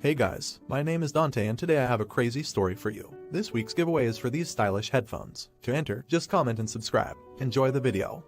Hey guys, my name is Dante and today I have a crazy story for you. This week's giveaway is for these stylish headphones. To enter, just comment and subscribe. Enjoy the video.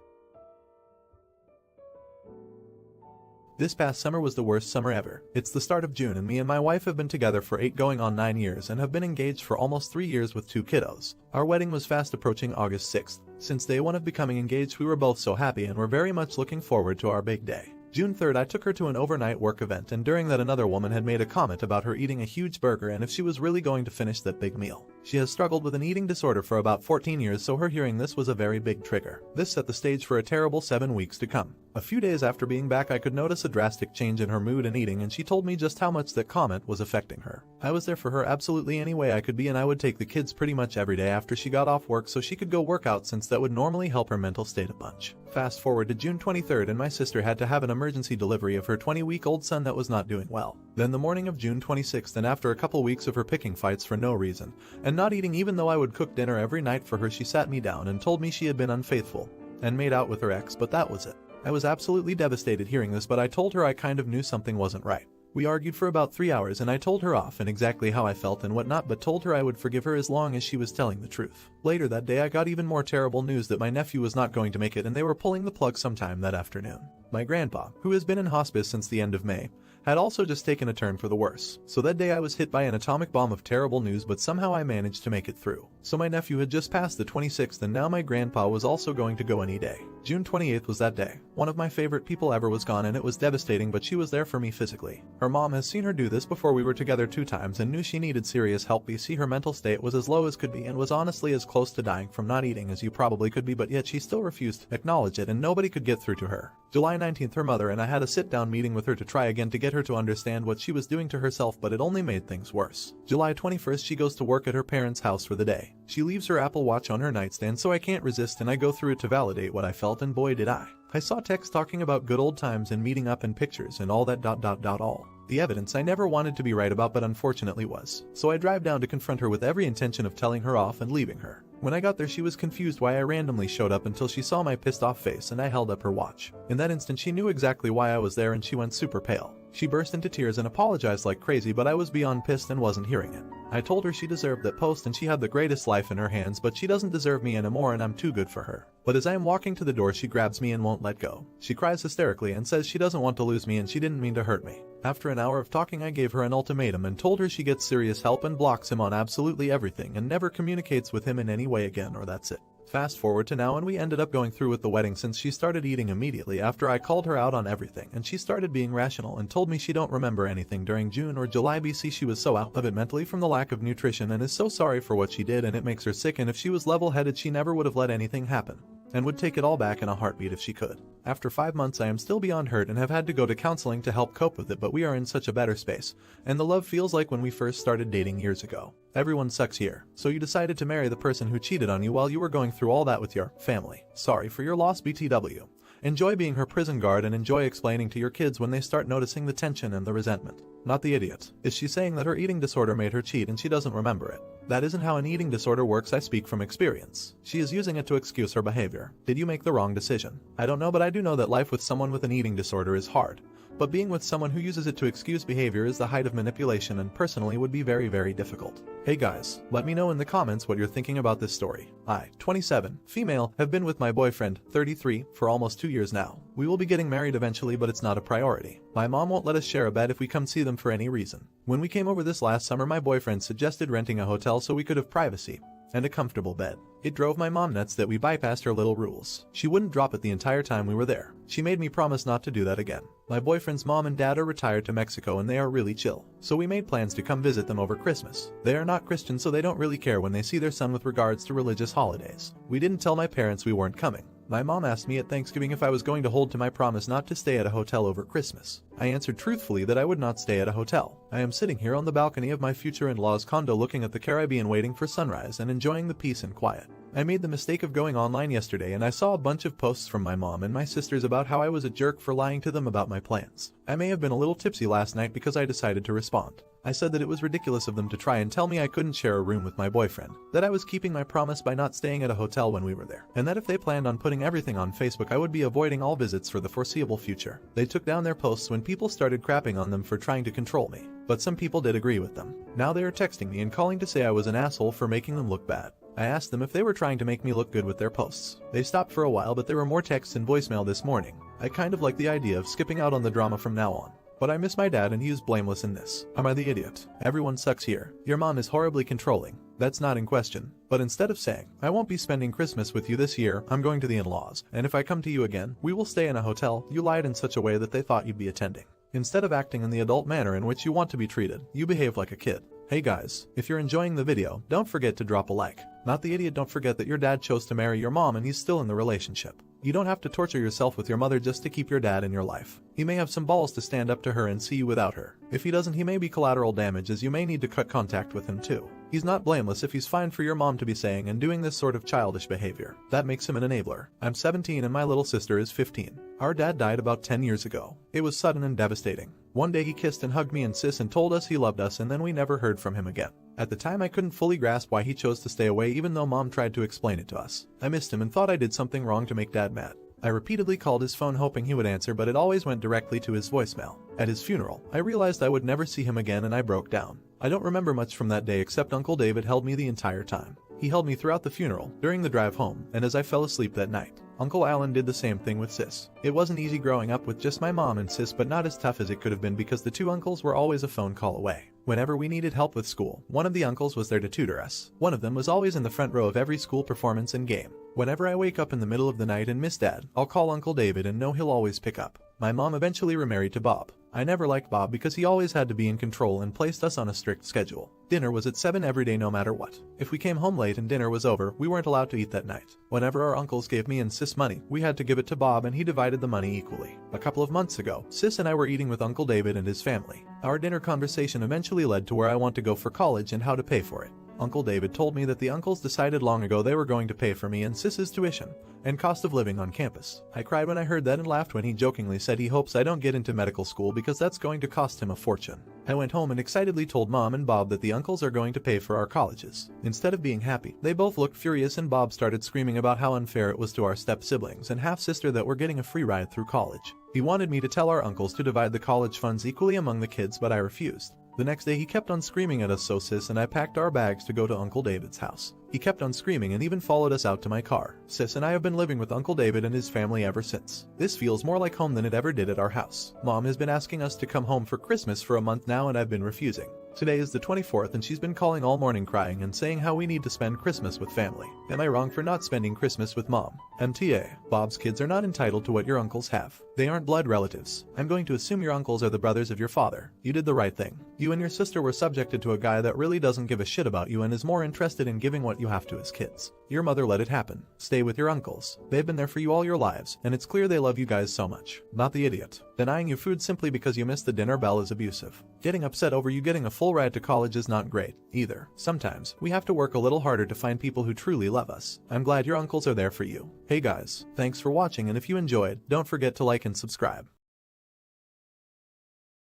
This past summer was the worst summer ever. It's the start of June and me and my wife have been together for 8 going on 9 years and have been engaged for almost 3 years with 2 kiddos. Our wedding was fast approaching August 6th. Since day one of becoming engaged we were both so happy and were very much looking forward to our big day. June 3rd I took her to an overnight work event and during that another woman had made a comment about her eating a huge burger and if she was really going to finish that big meal. She has struggled with an eating disorder for about 14 years so her hearing this was a very big trigger. This set the stage for a terrible 7 weeks to come. A few days after being back I could notice a drastic change in her mood and eating and she told me just how much that comment was affecting her. I was there for her absolutely any way I could be and I would take the kids pretty much every day after she got off work so she could go work out since that would normally help her mental state a bunch. Fast forward to June 23rd and my sister had to have an emergency delivery of her 20-week-old son that was not doing well. Then the morning of June 26th and after a couple weeks of her picking fights for no reason and not eating even though I would cook dinner every night for her, she sat me down and told me she had been unfaithful and made out with her ex, but that was it. I was absolutely devastated hearing this, but I told her I kind of knew something wasn't right. We argued for about 3 hours and I told her off and exactly how I felt and whatnot, but told her I would forgive her as long as she was telling the truth. Later that day I got even more terrible news that my nephew was not going to make it and they were pulling the plug sometime that afternoon. My grandpa, who has been in hospice since the end of May, had also just taken a turn for the worse. So that day I was hit by an atomic bomb of terrible news, but somehow I managed to make it through. So my nephew had just passed the 26th and now my grandpa was also going to go any day. June 28th was that day. One of my favorite people ever was gone and it was devastating, but she was there for me physically. Her mom has seen her do this before. We were together 2 times and knew she needed serious help. You see, her mental state was as low as could be and was honestly as close to dying from not eating as you probably could be, but yet she still refused to acknowledge it and nobody could get through to her. July 19th her mother and I had a sit-down meeting with her to try again to get her to understand what she was doing to herself, but it only made things worse. July 21st she goes to work at her parents' house for the day. She leaves her Apple Watch on her nightstand so I can't resist and I go through it to validate what I felt, and boy did I. I saw text talking about good old times and meeting up and pictures and all that all. The evidence I never wanted to be right about but unfortunately was. So I drive down to confront her with every intention of telling her off and leaving her. When I got there she was confused why I randomly showed up until she saw my pissed off face and I held up her watch. In that instant she knew exactly why I was there and she went super pale. She burst into tears and apologized like crazy, but I was beyond pissed and wasn't hearing it. I told her she deserved that post and she had the greatest life in her hands, but she doesn't deserve me anymore and I'm too good for her. But as I am walking to the door she grabs me and won't let go. She cries hysterically and says she doesn't want to lose me and she didn't mean to hurt me. After an hour of talking I gave her an ultimatum and told her she gets serious help and blocks him on absolutely everything and never communicates with him in any way again, or that's it. Fast forward to now and we ended up going through with the wedding since she started eating immediately after I called her out on everything and she started being rational and told me she don't remember anything during June or July BC. She was so out of it mentally from the lack of nutrition and is so sorry for what she did and it makes her sick, and if she was level-headed she never would have let anything happen and would take it all back in a heartbeat if she could. After 5 months I am still beyond hurt and have had to go to counseling to help cope with it, but we are in such a better space and the love feels like when we first started dating years ago. Everyone sucks here. So you decided to marry the person who cheated on you while you were going through all that with your family. Sorry for your loss, BTW. Enjoy being her prison guard and enjoy explaining to your kids when they start noticing the tension and the resentment. Not the idiot. Is she saying that her eating disorder made her cheat and she doesn't remember it? That isn't how an eating disorder works. I speak from experience. She is using it to excuse her behavior. Did you make the wrong decision? I don't know, but I do know that life with someone with an eating disorder is hard. But being with someone who uses it to excuse behavior is the height of manipulation and personally would be very, very difficult. Hey guys, let me know in the comments what you're thinking about this story. I, 27, female, have been with my boyfriend, 33, for almost 2 years now. We will be getting married eventually, but it's not a priority. My mom won't let us share a bed if we come see them for any reason. When we came over this last summer my boyfriend suggested renting a hotel so we could have privacy and a comfortable bed. It drove my mom nuts that we bypassed her little rules. She wouldn't drop it the entire time we were there. She made me promise not to do that again. My boyfriend's mom and dad are retired to Mexico and they are really chill. So we made plans to come visit them over Christmas. They are not Christian so they don't really care when they see their son with regards to religious holidays. We didn't tell my parents we weren't coming. My mom asked me at Thanksgiving if I was going to hold to my promise not to stay at a hotel over Christmas. I answered truthfully that I would not stay at a hotel. I am sitting here on the balcony of my future in-laws condo looking at the Caribbean waiting for sunrise and enjoying the peace and quiet. I made the mistake of going online yesterday and I saw a bunch of posts from my mom and my sisters about how I was a jerk for lying to them about my plans. I may have been a little tipsy last night because I decided to respond. I said that it was ridiculous of them to try and tell me I couldn't share a room with my boyfriend, that I was keeping my promise by not staying at a hotel when we were there, and that if they planned on putting everything on Facebook I would be avoiding all visits for the foreseeable future. They took down their posts when people started crapping on them for trying to control me, but some people did agree with them. Now they are texting me and calling to say I was an asshole for making them look bad. I asked them if they were trying to make me look good with their posts. They stopped for a while, but there were more texts and voicemail this morning. I kind of like the idea of skipping out on the drama from now on. But I miss my dad and he is blameless in this. Am I the idiot? Everyone sucks here. Your mom is horribly controlling. That's not in question. But instead of saying, I won't be spending Christmas with you this year, I'm going to the in-laws, and if I come to you again, we will stay in a hotel, you lied in such a way that they thought you'd be attending. Instead of acting in the adult manner in which you want to be treated, you behave like a kid. Hey guys, if you're enjoying the video, don't forget to drop a like. Not the idiot, don't forget that your dad chose to marry your mom and he's still in the relationship. You don't have to torture yourself with your mother just to keep your dad in your life. He may have some balls to stand up to her and see you without her. If he doesn't, he may be collateral damage, as you may need to cut contact with him too. He's not blameless if he's fine for your mom to be saying and doing this sort of childish behavior. That makes him an enabler. I'm 17 and my little sister is 15. Our dad died about 10 years ago. It was sudden and devastating. One day he kissed and hugged me and sis and told us he loved us, and then we never heard from him again. At the time I couldn't fully grasp why he chose to stay away, even though mom tried to explain it to us. I missed him and thought I did something wrong to make dad mad. I repeatedly called his phone hoping he would answer, but it always went directly to his voicemail. At his funeral, I realized I would never see him again and I broke down. I don't remember much from that day except Uncle David held me the entire time. He held me throughout the funeral, during the drive home, and as I fell asleep that night. Uncle Alan did the same thing with sis. It wasn't easy growing up with just my mom and sis, but not as tough as it could have been because the two uncles were always a phone call away. Whenever we needed help with school, one of the uncles was there to tutor us. One of them was always in the front row of every school performance and game. Whenever I wake up in the middle of the night and miss dad, I'll call Uncle David and know he'll always pick up. My mom eventually remarried to Bob. I never liked Bob because he always had to be in control and placed us on a strict schedule. Dinner was at 7 every day no matter what. If we came home late and dinner was over, we weren't allowed to eat that night. Whenever our uncles gave me and sis money, we had to give it to Bob and he divided the money equally. A couple of months ago, sis and I were eating with Uncle David and his family. Our dinner conversation eventually led to where I want to go for college and how to pay for it. Uncle David told me that the uncles decided long ago they were going to pay for me and sis's tuition and cost of living on campus. I cried when I heard that and laughed when he jokingly said he hopes I don't get into medical school because that's going to cost him a fortune. I went home and excitedly told Mom and Bob that the uncles are going to pay for our colleges. Instead of being happy, they both looked furious and Bob started screaming about how unfair it was to our step-siblings and half-sister that we're getting a free ride through college. He wanted me to tell our uncles to divide the college funds equally among the kids, but I refused. The next day he kept on screaming at us, so sis and I packed our bags to go to Uncle David's house. He kept on screaming and even followed us out to my car. Sis and I have been living with Uncle David and his family ever since. This feels more like home than it ever did at our house. Mom has been asking us to come home for Christmas for a month now and I've been refusing. Today is the 24th and she's been calling all morning crying and saying how we need to spend Christmas with family. Am I wrong for not spending Christmas with Mom? MTA, Bob's kids are not entitled to what your uncles have. They aren't blood relatives. I'm going to assume your uncles are the brothers of your father. You did the right thing. You and your sister were subjected to a guy that really doesn't give a shit about you and is more interested in giving what you have to his kids. Your mother let it happen. Stay with your uncles. They've been there for you all your lives, and it's clear they love you guys so much. Not the idiot. Denying you food simply because you missed the dinner bell is abusive. Getting upset over you getting a full ride to college is not great, either. Sometimes, we have to work a little harder to find people who truly love us. I'm glad your uncles are there for you. Hey guys, thanks for watching, and if you enjoyed, don't forget to like and subscribe.